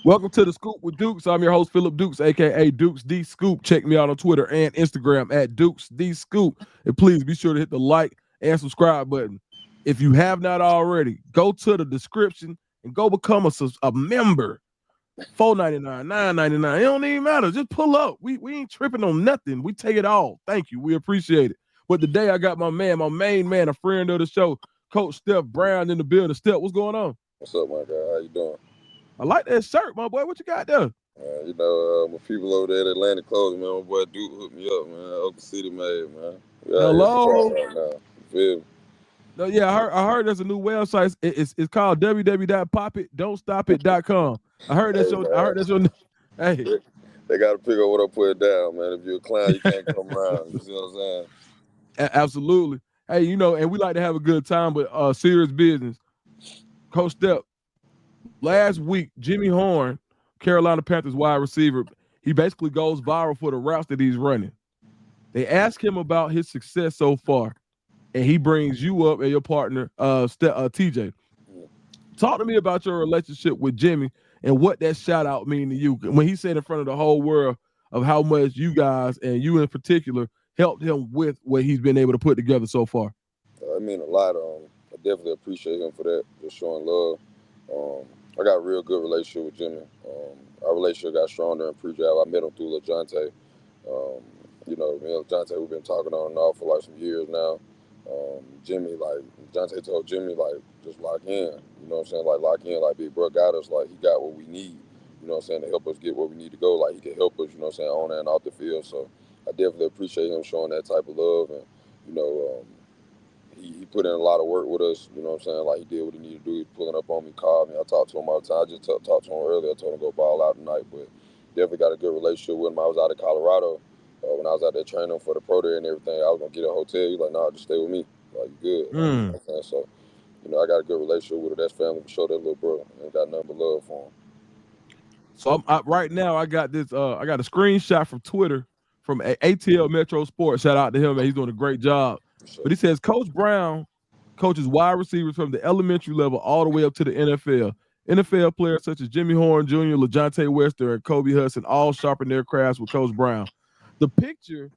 Welcome to the Scoop with Dukes. I'm your host, Philip Dukes, aka Dukes D Scoop. Check me out on Twitter and Instagram at Dukes D Scoop. And please be sure to hit the like and subscribe button. If you have not already, go to the description and go become a member. $4.99, $9.99. It don't even matter. Just pull up. We ain't tripping on nothing. We take it all. Thank you. We appreciate it. But today I got my man, my main man, a friend of the show, Coach Steph Brown in the building. Steph, what's going on? What's up, my guy? How you doing? I like that shirt, my boy. What you got there? My people over there at Atlantic Clothing, man, my boy Duke hooked me up, man. Oklahoma City made, man. We out here support Hello. right now. You feel me? No, yeah, I heard there's a new website. It's called www.popitdon'tstopit.com. Hey, I man. heard that's your hey. They got to pick up what I put down, man. If you're a clown, you can't come around. You see what I'm saying? Absolutely. Hey, and we like to have a good time, but serious business. Coach Step, last week, Jimmy Horn, Carolina Panthers wide receiver, he basically goes viral for the routes that he's running. They ask him about his success so far, and he brings you up and your partner, TJ. Talk to me about your relationship with Jimmy and what that shout out mean to you when he said in front of the whole world of how much you guys and you in particular helped him with what he's been able to put together so far. I mean a lot. I definitely appreciate him for that, just showing love. I got a real good relationship with Jimmy. Our relationship got stronger in pre-draft. I met him through LaJohntay. Um, me and Jonte, we've been talking on and off for like some years now. Jimmy, like, Jonte told Jimmy, like, just lock in. You know what I'm saying? Like, lock in. Like, Big Bro got us. Like, he got what we need, you know what I'm saying, to help us get where we need to go. Like, he can help us, you know what I'm saying, on and off the field. So I definitely appreciate him showing that type of love. And, you know, he put in a lot of work with us, you know what I'm saying? Like, he did what he needed to do. He was pulling up on me, called me. I talked to him all the time. I just talked to him earlier. I told him to go ball out tonight. But definitely got a good relationship with him. I was out of Colorado. When I was out there training for the pro day and everything, I was gonna get a hotel. He's like, "Nah, just stay with me. Like, you good." Like, you know Mm. what I'm saying? So, I got a good relationship with her. That's family for sure. That little bro, ain't got nothing but love for him. So right now I got this. I got a screenshot from Twitter from ATL Metro Sports. Shout out to him, man. He's doing a great job. For sure. But he says Coach Brown coaches wide receivers from the elementary level all the way up to the NFL. NFL players such as Jimmy Horn Jr., LaJohntay Wester, and Kobe Hudson all sharpen their crafts with Coach Brown. The picture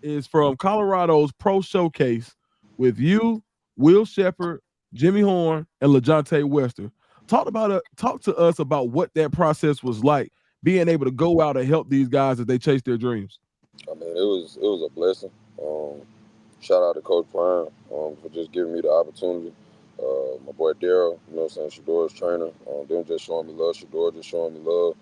is from Colorado's Pro Showcase with you, Will Shepard, Jimmy Horn, and LaJohntay Wester. Talk to us about what that process was like, being able to go out and help these guys as they chase their dreams. I mean, it was a blessing. Shout out to Coach Brown for just giving me the opportunity. My boy Daryl, you know what I'm saying, Shador's trainer, them just showing me love. Shador just showing me love.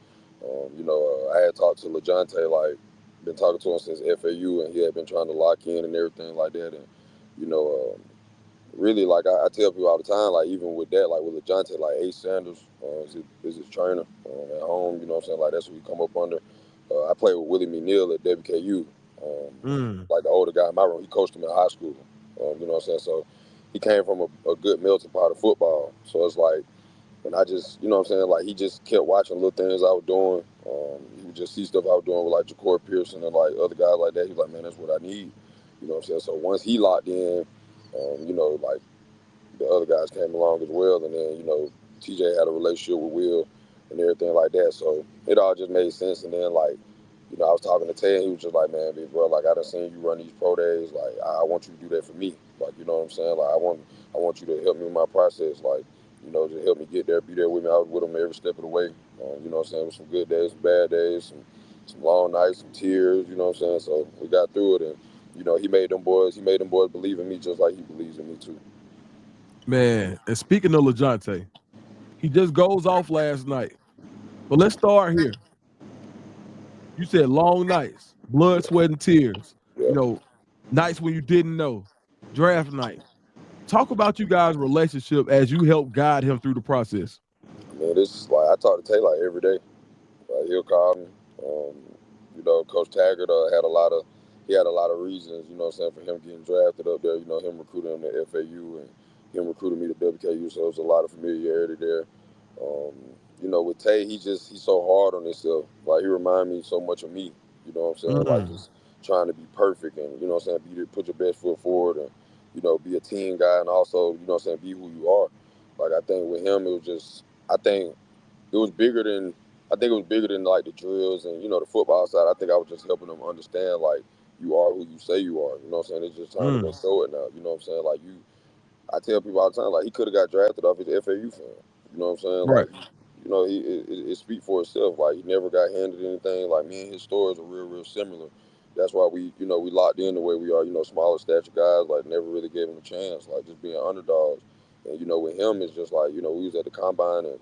I had talked to LaJohntay, like, been talking to him since FAU, and he had been trying to lock in and everything like that. And, you know, really, like, I tell people all the time, like, even with that, like, with LaJohntay, like, Ace Sanders is his trainer at home, you know what I'm saying? Like, that's what we come up under. I played with Willie McNeil at WKU, um, Mm. like the older guy in my room. He coached him in high school, you know what I'm saying? So he came from a good melting pot of football. So it's like, and I just, you know what I'm saying, like, he just kept watching little things I was doing. He would just see stuff I was doing with, like, Ja'Cory Pearson and, like, other guys like that. He was like, man, that's what I need. You know what I'm saying? So once he locked in, like, the other guys came along as well. And then, TJ had a relationship with Will and everything like that. So it all just made sense. And then, like, I was talking to Ted, and he was just like, man, big bro, like, I done seen you run these pro days. Like, I want you to do that for me. Like, you know what I'm saying? Like, I want you to help me with my process. Like, just help me get there, be there with me. I was with him every step of the way. You know what I'm saying? With some good days, some bad days, some long nights, some tears, you know what I'm saying? So we got through it. And, he made them boys believe in me just like he believes in me too. Man, and speaking of LaJohntay, he just goes off last night. But let's start here. You said long nights, blood, sweat, and tears. Yeah. You know, nights when you didn't know, draft night. Talk about you guys' relationship as you help guide him through the process. I mean, this is like, I talk to Tay like every day. He'll call me. Um, Coach Taggart he had a lot of reasons, you know what I'm saying, for him getting drafted up there, him recruiting him to FAU and him recruiting me to WKU, so there's a lot of familiarity there. Um, with Tay, he's so hard on himself. Like, he remind me so much of me, you know what I'm saying? Like, Mm. just trying to be perfect and, you know what I'm saying, put your best foot forward and, be a team guy and also, you know what I'm saying, be who you are. Like, I think with him, I think it was bigger than I think it was bigger than like the drills and the football side. I think I was just helping them understand like you are who you say you are. You know what I'm saying? It's just time to go Mm, show it now. You know what I'm saying? Like I tell people all the time, like he could have got drafted off his FAU fan. You know what I'm saying? right. Like, it speaks for itself. Like he never got handed anything. Like me and his stories are real similar. That's why we locked in the way we are. Smaller stature guys like never really gave him a chance. Like just being underdogs. And with him it's just like we was at the combine and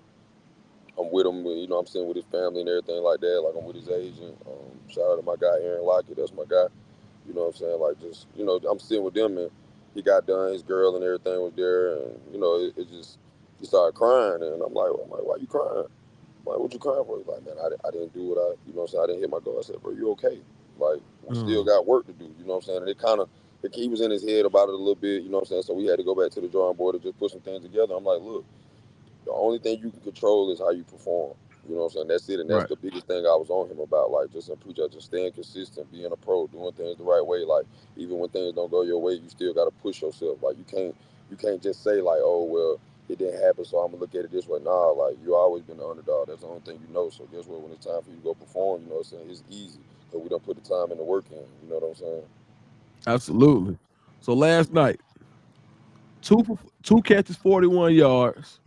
I'm with him. I'm sitting with his family and everything like that. Like I'm with his agent. Shout out to my guy Aaron Lockett. That's my guy. You know what I'm saying? Like just I'm sitting with them and he got done. His girl and everything was there, and it just he started crying, and I'm like, why you crying? I'm like, what you crying for? He's like, man, I didn't do what what I'm saying. I didn't hit my goal. I said, bro, you okay? Like we still Mm, got work to do. You know what I'm saying? And it kind of he was in his head about it a little bit. You know what I'm saying? So we had to go back to the drawing board and just put some things together. I'm like, look. The only thing you can control is how you perform. You know what I'm saying? That's it. And that's right. the biggest thing I was on him about. Like, just in preacher, just staying consistent, being a pro, doing things the right way. Like, even when things don't go your way, you still got to push yourself. Like, you can't just say, like, oh, well, it didn't happen, so I'm going to look at it this way. Nah, like, you always been the underdog. That's the only thing you know. So, guess what? When it's time for you to go perform, you know what I'm saying? It's easy because we don't put the time and the work in. You know what I'm saying? Absolutely. So last night, two catches, 41 yards.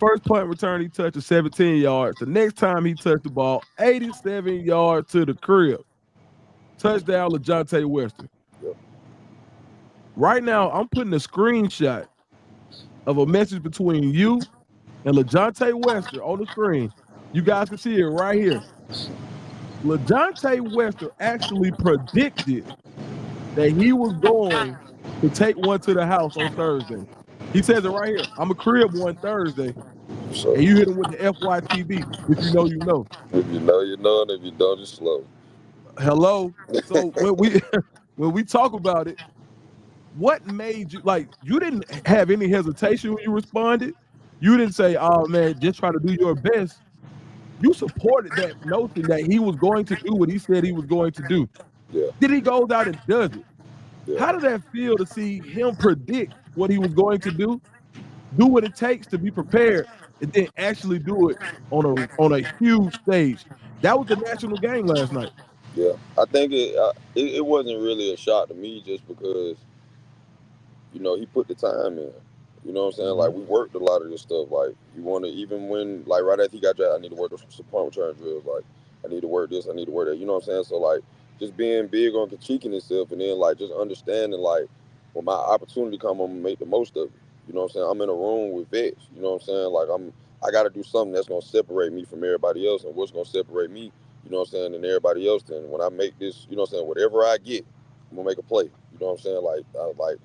First punt return, he touched 17 yards. The next time he touched the ball, 87 yards to the crib. Touchdown, LaJohntay Wester. Yep. Right now, I'm putting a screenshot of a message between you and LaJohntay Wester on the screen. You guys can see it right here. LaJohntay Wester actually predicted that he was going to take one to the house on Thursday. He says it right here. I'm a crib one Thursday, So, and you hit him with the FYTB. If you know, you know. if you know, you know, and if you don't, it's slow. Hello. So when we when we talk about it, what made you like you didn't have any hesitation when you responded? You didn't say, "Oh man, just try to do your best." You supported that notion that he was going to do what he said he was going to do. Yeah, Then he goes out and does it. yeah, How did that feel to see him predict what he was going to do what it takes to be prepared, and then actually do it on a huge stage? That was the national game last night. yeah. I think it wasn't really a shock to me just because he put the time in. You know what I'm saying? Mm-hmm. Like we worked a lot of this stuff. Like you want to even when like right after he got drafted, I need to work the support return drills. Like I need to work this, I need to work that. You know what I'm saying? So like just being big on critiquing himself and then like just understanding like when my opportunity come, I'm gonna make the most of it. You know what I'm saying? I'm in a room with vets. You know what I'm saying? Like I got to do something that's gonna separate me from everybody else, and what's gonna separate me. You know what I'm saying? And everybody else. Then when I make this, you know what I'm saying? Whatever I get, I'm gonna make a play. You know what I'm saying? Like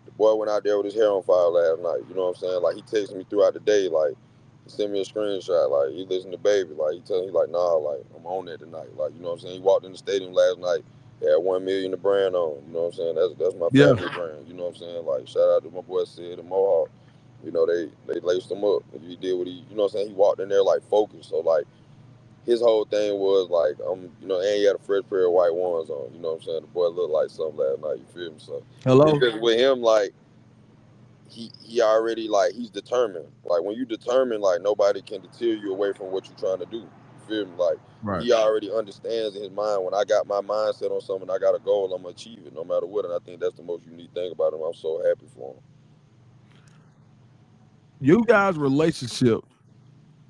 the boy went out there with his hair on fire last night. You know what I'm saying? Like he texted me throughout the day. Like he sent me a screenshot. Like he listened to Baby. Like he telling me like nah. Like I'm on that tonight. Like you know what I'm saying? He walked in the stadium last night. He had 1 million the brand on. You know what I'm saying? That's my Yeah. family brand. You know what I'm saying? Like shout out to my boy Sid and Mohawk. They laced him up. He did what he. You know what I'm saying? He walked in there like focused. So like his whole thing was like, and he had a fresh pair of white ones on. You know what I'm saying? The boy looked like something last night. You feel me? So it's Hello. just with him, like he already like he's determined. Like when you determine, like nobody can deter you away from what you're trying to do. You feel me? Like Right. he already understands in his mind when I got my mindset on something, I got a goal, I'm gonna achieve it no matter what. And I think that's the most unique thing about him. I'm so happy for him. You guys' relationship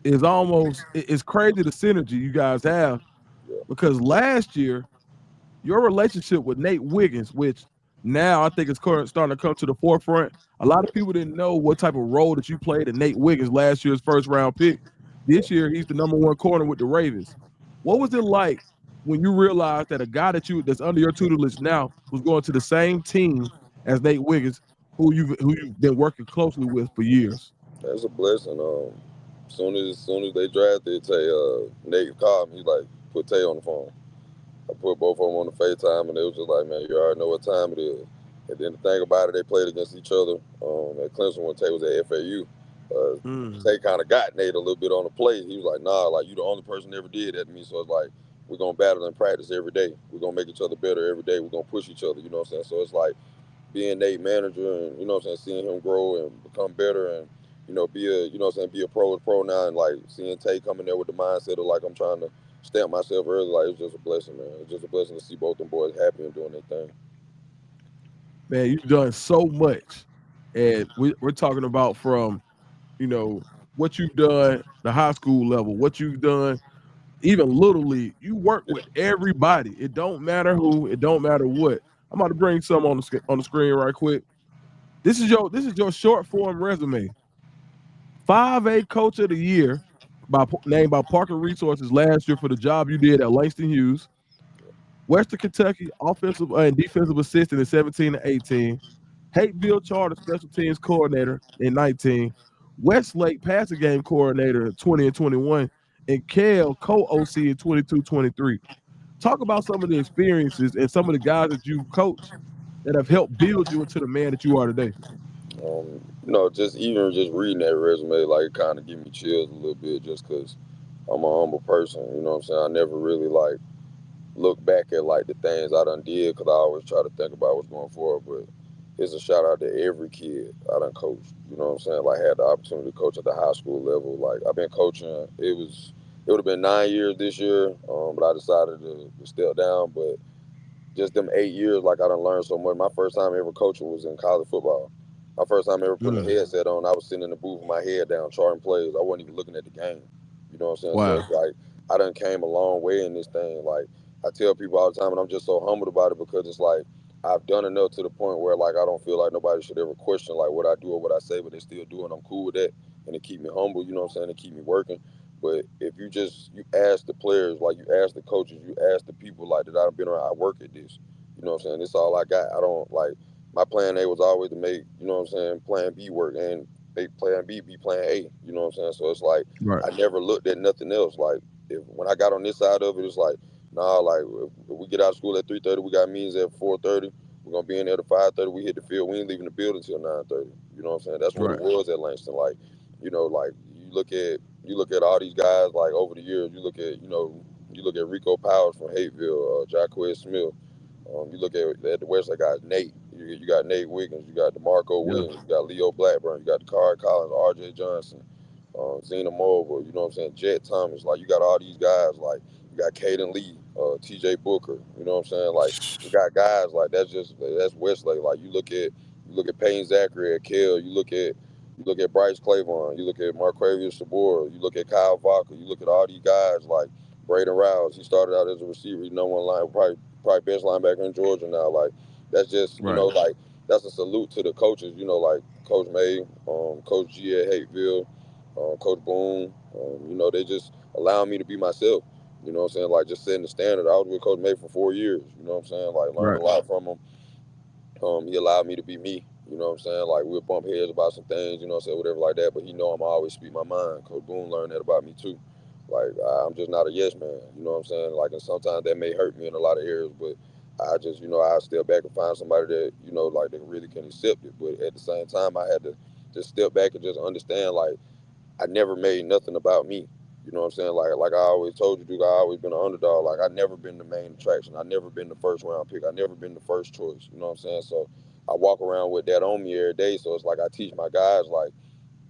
is almost it's crazy the synergy you guys have Yeah, because last year your relationship with Nate Wiggins, which now I think is starting to come to the forefront. A lot of people didn't know what type of role that you played in Nate Wiggins, last year's first round pick. yeah. This year, he's the number one corner with the Ravens. What was it like when you realized that a guy that's under your tutelage now was going to the same team as Nate Wiggins, who you've been working closely with for years? That's a blessing. Soon as they drafted Tay, Nate called me. He's like, put Tay on the phone. I put both of them on the FaceTime, and they was just like, man, you already know what time it is. And then the thing about it, they played against each other at Clemson when Tay was at FAU. Uh, Mm. Tay kind of got Nate a little bit on the play. He was like, nah, like, you the only person that ever did that to me. So it's like, we're going to battle and practice every day. We're going to make each other better every day. We're going to push each other, you know what I'm saying? So it's like being Nate manager and, you know what I'm saying, seeing him grow and become better. And be a be a pro now, and like seeing Tay coming there with the mindset of like I'm trying to stamp myself early, like it's just a blessing, man. It's just a blessing to see both them boys happy and doing their thing. Man, you've done so much, and we're talking about from what you've done, the high school level, what you've done, even little league. You work Yeah. with everybody. It don't matter who. It don't matter what. I'm about to bring some on the screen right quick. This is your short form resume. 5A Coach of the Year, named by Parker Resources last year for the job you did at Langston Hughes. Western Kentucky offensive and defensive assistant in 17 and 18. Hateville Charter special teams coordinator in 19. Westlake passing game coordinator in 20 and 21. And Kel co-OC in 22-23. Talk about some of the experiences and some of the guys that you've coached that have helped build you into the man that you are today. Just even just reading that resume, like it kind of give me chills a little bit, just because I'm a humble person. You know what I'm saying? I never really like look back at like the things I done did, because I always try to think about what's going forward. But it's a shout out to every kid I done coached. You know what I'm saying? Like had the opportunity to coach at the high school level. Like I've been coaching. It would have been 9 years this year, but I decided to step down. But just them 8 years, like I done learned so much. My first time ever coaching was in college football. My first time ever putting a Mm, headset on, I was sitting in the booth with my head down, charting plays. I wasn't even looking at the game. You know what I'm saying? So wow. it's like I done came a long way in this thing. Like I tell people all the time, and I'm just so humbled about it, because it's like I've done enough to the point where like I don't feel like nobody should ever question like what I do or what I say, but they still do, and I'm cool with that, and it keep me humble. You know what I'm saying? It keep me working. But if you ask the players, like you ask the coaches, you ask the people like that I've been around, I work at this. You know what I'm saying? It's all I got. I don't like my plan A was always to make, you know what I'm saying, plan B work, and make plan B be plan A. You know what I'm saying? So it's like Right. I never looked at nothing else. Like if when I got on this side of it, it's like, nah, like if we get out of school at 3:30, we got meetings at 4:30. We're gonna be in there at 5:30. We hit the field. We ain't leaving the building until 9:30. You know what I'm saying? That's what it Right. was at Langston. Like, like you look at all these guys like over the years. You look at Rico Powers from Hateville, Jacquez Smith. You look at the West, I got Nate. You got Nate Wiggins. You got DeMarco Yeah. Williams. You got Leo Blackburn. You got Dakari Collins, R.J. Johnson, Zena Mobile. You know what I'm saying? Jet Thomas. Like you got all these guys. Like you got Caden Lee, T.J. Booker. You know what I'm saying? Like you got guys like that's Westlake. Like you look at Payne Zachary at Kell. You look at Bryce Claiborne. You look at Marquavius Sabor. You look at Kyle Vodka. You look at all these guys like Braden Rouse. He started out as a receiver. He's number one line, probably best linebacker in Georgia now. Like that's just Right. like that's a salute to the coaches. Like Coach May, Coach G at Hateville, Coach Boone. They just allow me to be myself. You know what I'm saying? Like just setting the standard. I was with Coach May for 4 years. You know what I'm saying? Like learned a Right. lot from him. He allowed me to be me. You know what I'm saying? Like we'll bump heads about some things, you know what I'm saying, whatever like that. But he know I'm always speak my mind. Coach Boone learned that about me too. Like I'm just not a yes man. You know what I'm saying? Like and sometimes that may hurt me in a lot of areas, but I just I step back and find somebody that like that really can accept it. But at the same time, I had to just step back and just understand like I never made nothing about me. You know what I'm saying? Like I always told you, Duke, I always been an underdog. Like I never been the main attraction. I never been the first round pick. I never been the first choice. You know what I'm saying? So I walk around with that on me every day. So it's like I teach my guys like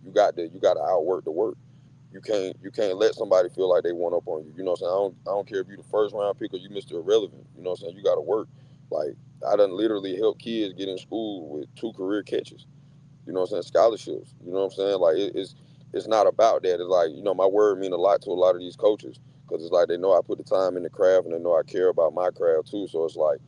you got to outwork the work. You can't let somebody feel like they want up on you. You know what I'm saying? I don't care if you the first round pick or you Mr. Irrelevant. You know what I'm saying? You got to work. Like I done literally help kids get in school with 2 career catches. You know what I'm saying? Scholarships. You know what I'm saying? Like it's not about that. It's like my word mean a lot to a lot of these coaches, because it's like they know I put the time in the craft, and they know I care about my craft too. So it's like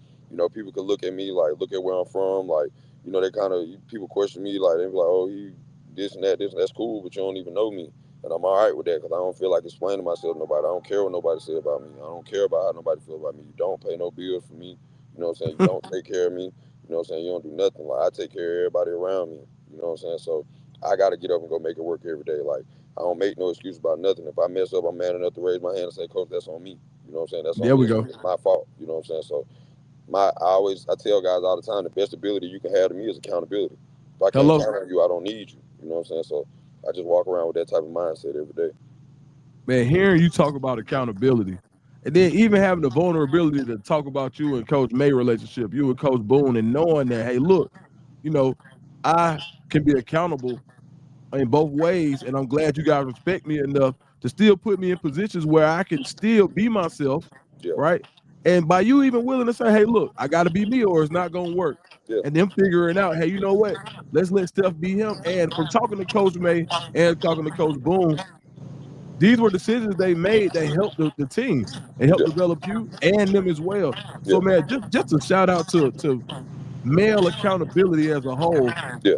people can look at me like look at where I'm from. Like they kind of people question me like they be like, oh, he this and that, this and that's cool, but you don't even know me. And I'm all right with that, because I don't feel like explaining myself to nobody. I don't care what nobody say about me. I don't care about how nobody feel about me. You don't pay no bills for me. You know what I'm saying? You don't take care of me. You know what I'm saying? You don't do nothing. Like I take care of everybody around me. You know what I'm saying? So I got to get up and go make it work every day. Like I don't make no excuse about nothing. If I mess up, I'm man enough to raise my hand and say, Coach, that's on me. You know what I'm saying? That's on There me. we It's, go. it's my fault. You know what I'm saying? So I tell guys all the time, the best ability you can have to me is accountability. If I can't Hello. count on you, I don't need you. You know what I'm saying? So I just walk around with that type of mindset every day. Man, hearing you talk about accountability and then even having the vulnerability to talk about you and Coach May relationship, you and Coach Boone, and knowing that, hey, look, you know, I can be accountable in both ways, and I'm glad you guys respect me enough to still put me in positions where I can still be myself, Yeah, right? And by you even willing to say, "Hey, look, I got to be me, or it's not gonna work," yeah, and then figuring out, "Hey, you know what? Let's let Steph be him." And from talking to Coach May and talking to Coach Boone, these were decisions they made that helped the team and helped yeah, develop you and them as well. yeah, So, man, just a shout out to male accountability as a whole yeah.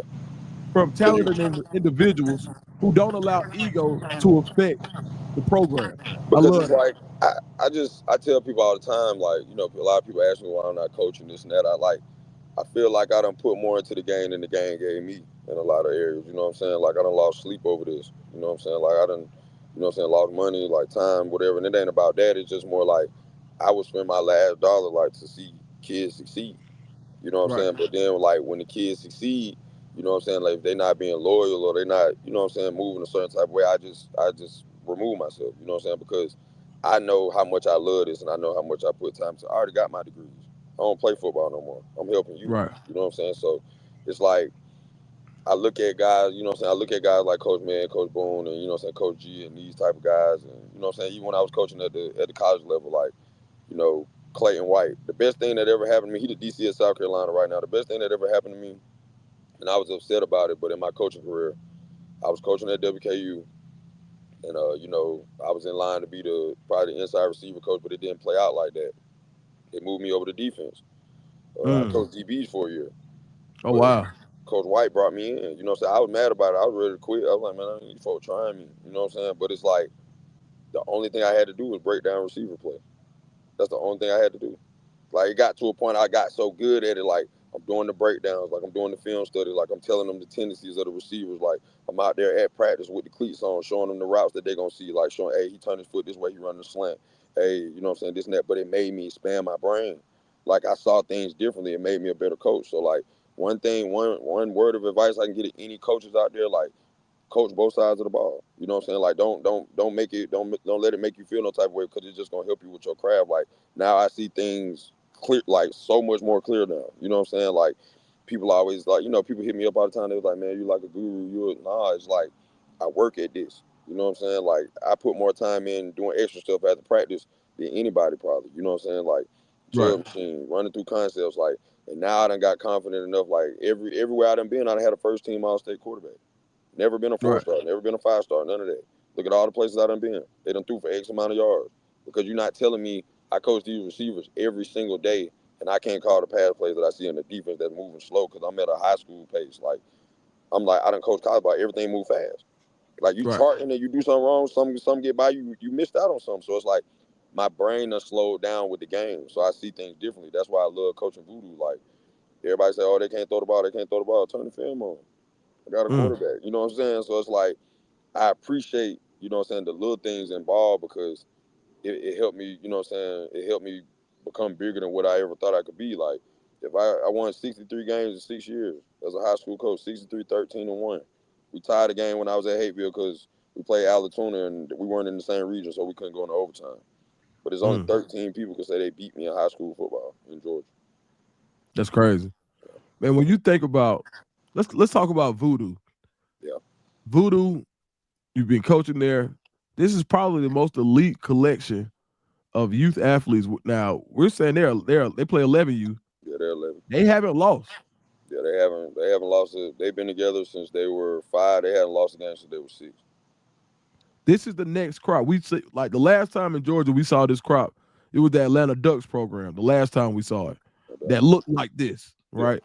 from Cause you, talented individuals who don't allow ego to affect the program. I because love it's that. like I tell people all the time, like, you know, a lot of people ask me why I'm not coaching this and that. I feel like I done put more into the game than the game gave me in a lot of areas. You know what I'm saying? Like I done lost sleep over this. You know what I'm saying? Like I done, you know what I'm saying, lost money, like time, whatever. And it ain't about that. It's just more like I would spend my last dollar like to see kids succeed. You know what I'm Right, saying? But then like when the kids succeed, you know what I'm saying, like if they not being loyal or they not, you know what I'm saying, moving a certain type of way, I just remove myself. You know what I'm saying? Because I know how much I love this and I know how much I put time to. I already got my degrees. I don't play football no more. I'm helping you. right, You know what I'm saying? So it's like I look at guys, you know what I'm saying? I look at guys like Coach Man, Coach Boone, and you know what I'm saying, Coach G and these type of guys, and you know what I'm saying, even when I was coaching at the college level, like, you know, Clayton White. The best thing that ever happened to me, he the DC of South Carolina right now. The best thing that ever happened to me, and I was upset about it, but in my coaching career, I was coaching at WKU, and you know, I was in line to be the probably the inside receiver coach, but it didn't play out like that. They moved me over to defense. I mm. coached DBs for a year, Oh but wow, Coach White brought me in. You know what I'm saying? I was mad about it. I was ready to quit. I was like, man, I need you folks trying me. You know what I'm saying? But it's like the only thing I had to do was break down receiver play. That's the only thing I had to do. Like it got to a point I got so good at it, like I'm doing the breakdowns, like I'm doing the film study, like I'm telling them the tendencies of the receivers, like I'm out there at practice with the cleats on, showing them the routes that they're gonna see, like showing, hey, he turned his foot this way, he running the slant, hey, you know what I'm saying, this and that. But it made me expand my brain. Like I saw things differently. It made me a better coach. So like one word of advice I can get to any coaches out there, like coach both sides of the ball. You know what I'm saying? Like don't make it don't let it make you feel no type of way because it's just gonna help you with your craft. Like now I see things clear, like so much more clear now. You know what I'm saying? Like people always like, you know, people hit me up all the time. They was like, man, you like a guru. Nah, it's like I work at this. You know what I'm saying? Like I put more time in doing extra stuff after practice than anybody probably. You know what I'm saying? Like right, chub machine, running through concepts, like, and now I done got confident enough. Like everywhere I done been, I done had a first team all state quarterback. Never been a four right, star, never been a 5 star, none of that. Look at all the places I done been. They done threw for X amount of yards. Because you're not telling me I coach these receivers every single day and I can't call the pass plays that I see in the defense that's moving slow because I'm at a high school pace. Like I'm like I done coach college ball, everything move fast. Like you right, charting and you do something wrong, some get by you, you missed out on something. So it's like my brain done slowed down with the game. So I see things differently. That's why I love coaching voodoo. Like everybody say, oh, they can't throw the ball, they can't throw the ball. Turn the film on. I got a mm. quarterback. You know what I'm saying? So it's like I appreciate, you know what I'm saying, the little things involved because it helped me, you know what I'm saying, it helped me become bigger than what I ever thought I could be. Like, if I won 63 games in 6 years as a high school coach, 63, 13, and 1. We tied the game when I was at Hateville because we played Alatoona and we weren't in the same region, so we couldn't go into overtime. But there's only Mm. 13 people can say they beat me in high school football in Georgia. That's crazy, man. When you think about, let's talk about Voodoo. Yeah, Voodoo, you've been coaching there. This is probably the most elite collection of youth athletes. Now we're saying they play 11U. yeah, they're 11. They haven't lost. Yeah, they haven't lost it. They've been together since they were 5. They hadn't lost a game since they were 6. This is the next crop. We see, like the last time in Georgia we saw this crop, it was the Atlanta Ducks program. The last time we saw it, No doubt. that looked like this, Yeah, right?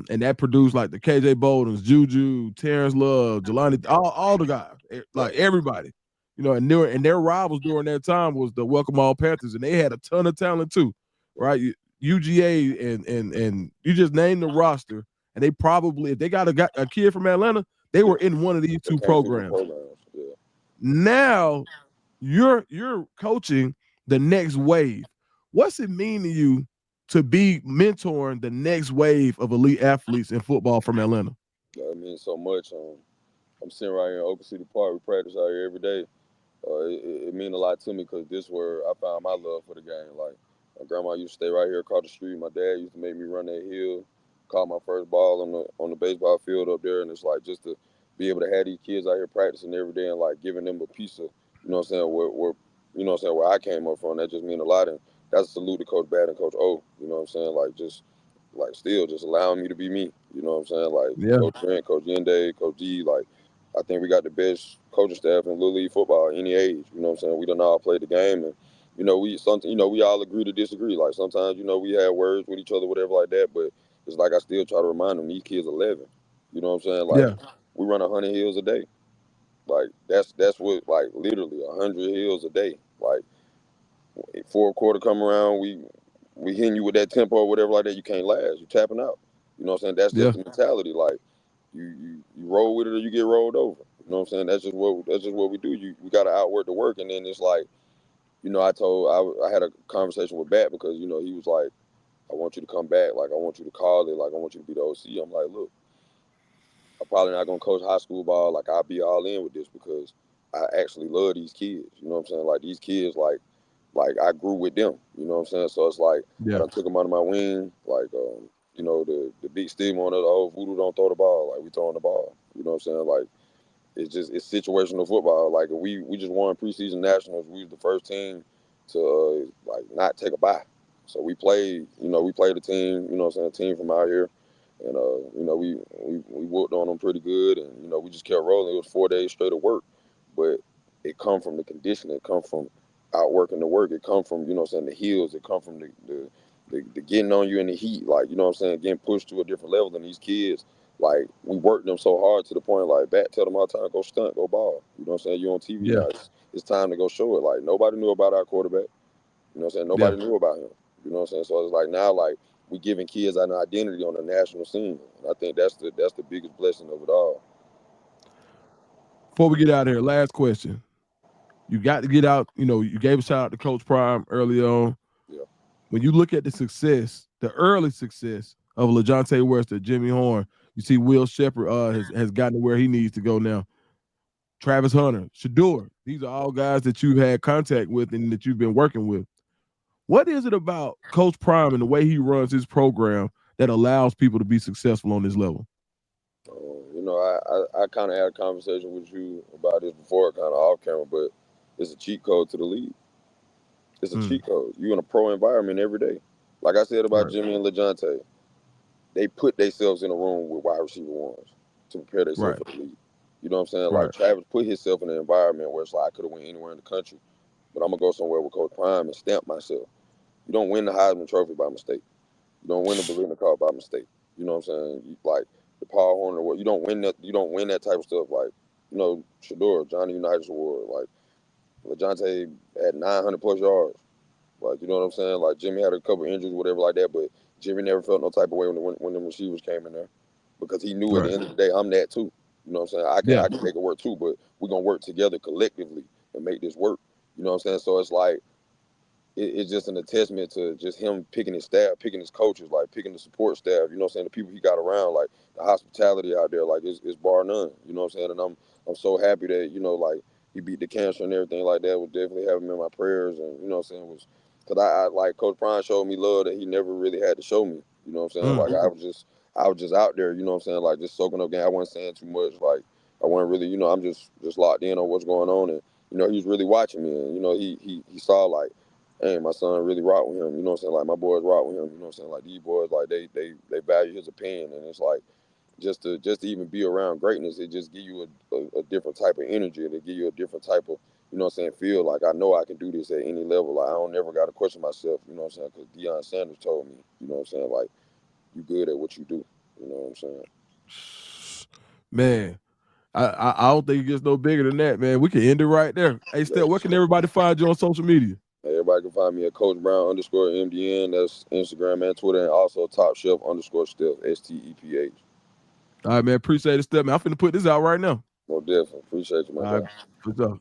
And that produced like the KJ Boldens, Juju, Terrence Love, Jelani, all the guys, like right. everybody, you know. And their rivals during that time was the Welcome All Panthers, and they had a ton of talent too, right? UGA and you just named the roster, and they probably if they got a kid from Atlanta, they Yeah, were in one of these they two came through them programs. programs. Yeah, Now you're coaching the next wave. What's it mean to you to be mentoring the next wave of elite athletes in football from Atlanta? that means so much. I'm sitting right here in Oak City Park. We practice out here every day. It means a lot to me because this is where I found my love for the game. Like my grandma used to stay right here across the street. My dad used to make me run that hill, caught my first ball on the baseball field up there, and it's like just to be able to have these kids out here practicing every day and like giving them a piece of, you know what I'm saying, where you know what I'm saying, where I came up from, that just mean a lot. And that's a salute to Coach Bad and Coach O, you know what I'm saying, like just like still just allowing me to be me, you know what I'm saying, like Yeah. Coach Trent, Coach Yende, Coach G, like I think we got the best coaching staff in Little League football at any age, you know what I'm saying. We done all played the game, and we all agree to disagree. Like sometimes, we had words with each other, whatever like that, but it's like I still try to remind them these kids 11. You know what I'm saying? Like Yeah. we run 100 hills a day. Like that's what, like literally 100 hills a day. Like 4 quarter come around, we hitting you with that tempo or whatever like that. You can't last. You tapping out. You know what I'm saying? That's just Yeah. the mentality. Like you roll with it or you get rolled over. You know what I'm saying? That's just what we do. We got to outwork the work, and then it's like, I had a conversation with Bat because he was like, I want you to come back. Like I want you to call it. Like I want you to be the OC. I'm like, look, I'm probably not gonna coach high school ball. Like I'll be all in with this because I actually love these kids. You know what I'm saying? Like these kids, like I grew with them. You know what I'm saying? So it's like I Yeah. done took them under my wing. Like the big stigma on it, oh, voodoo don't throw the ball. Like we throwing the ball. You know what I'm saying? Like it's situational football. Like we just won preseason nationals. We was the first team to like not take a bye. So we played a team. You know what I'm saying? A team from out here, and we whooped on them pretty good, and we just kept rolling. It was 4 days straight of work, but it come from the conditioning. It come from outworking the work. It come from what I'm saying, the heels. It come from the getting on you in the heat. Like what I'm saying, getting pushed to a different level than these kids. Like we worked them so hard to the point like Bat tell them all the time, go stunt, go ball. You know what I'm saying? You on TV Yeah. now. It's time to go show it. Like nobody knew about our quarterback. You know what I'm saying? Yeah. Nobody knew about him. You know what I'm saying? So it's like now like we giving kids an identity on the national scene. And I think that's the biggest blessing of it all. Before we get out of here, last question. You got to get out. You gave a shout out to Coach Prime early on. Yeah. When you look at the success, the early success of LaJohntay Wester, Jimmy Horn, you see Will Shepherd has gotten to where he needs to go now. Travis Hunter, Shador, these are all guys that you've had contact with and that you've been working with. What is it about Coach Prime and the way he runs his program that allows people to be successful on this level? I kind of had a conversation with you about this before, kind of off camera, but it's a cheat code to the league. It's a Mm, cheat code. You in a pro environment every day. Like I said about right. Jimmy and LaJohntay, they put themselves in a room with wide receiver ones to prepare themselves Right. for the league. You know what I'm saying? Like Right. Travis put himself in an environment where it's like I could have went anywhere in the country, but I'm gonna go somewhere with Coach Prime and stamp myself. You don't win the Heisman Trophy by mistake. You don't win the Balloon Cup by mistake. You know what I'm saying? Like the Paul Horn Award, you don't win that. You don't win that type of stuff. Like Shador, Johnny Unitas Award. Like LaJohntay had 900 plus yards. Like, you know what I'm saying? Like, Jimmy had a couple injuries, whatever like that, but Jimmy never felt no type of way when the receivers came in there because he knew at the Right. end of the day, I'm that too. You know what I'm saying? I can Yeah. I can make it work too, but we're gonna work together collectively and make this work. You know what I'm saying? So it's like it's just an attestament to just him picking his staff, picking his coaches, like picking the support staff. You know what I'm saying? The people he got around, like the hospitality out there, like it's bar none. You know what I'm saying? And I'm so happy that like he beat the cancer and everything like that. Would definitely have him in my prayers, and you know what I'm saying, was because I like Coach Prime showed me love that he never really had to show me. You know what I'm saying? Mm, Like I was just out there. You know what I'm saying? Like just soaking up game. I wasn't saying too much. Like I wasn't really. I'm just locked in on what's going on, and he's really watching me, and he saw like, hey, my son really rock with him. You know what I'm saying? Like my boys rock with him. You know what I'm saying? Like these boys, like they value his opinion, and it's like just to even be around greatness, it just give you a different type of energy. It give you a different type of feel. Like I know I can do this at any level. Like I don't never got to question myself. You know what I'm saying? Because Deion Sanders told me. You know what I'm saying? Like you good at what you do. You know what I'm saying? man, I don't think it gets no bigger than that, man. We can end it right there. Hey, Steph, where Yes. can everybody find you on social media? Everybody can find me at Coach Brown _MDN. That's Instagram and Twitter, and also Top Shelf _Steph STEPH. All right, man. Appreciate it, Steph. Man, I'm finna put this out right now. Most definitely appreciate you, my All guy. right, for sure.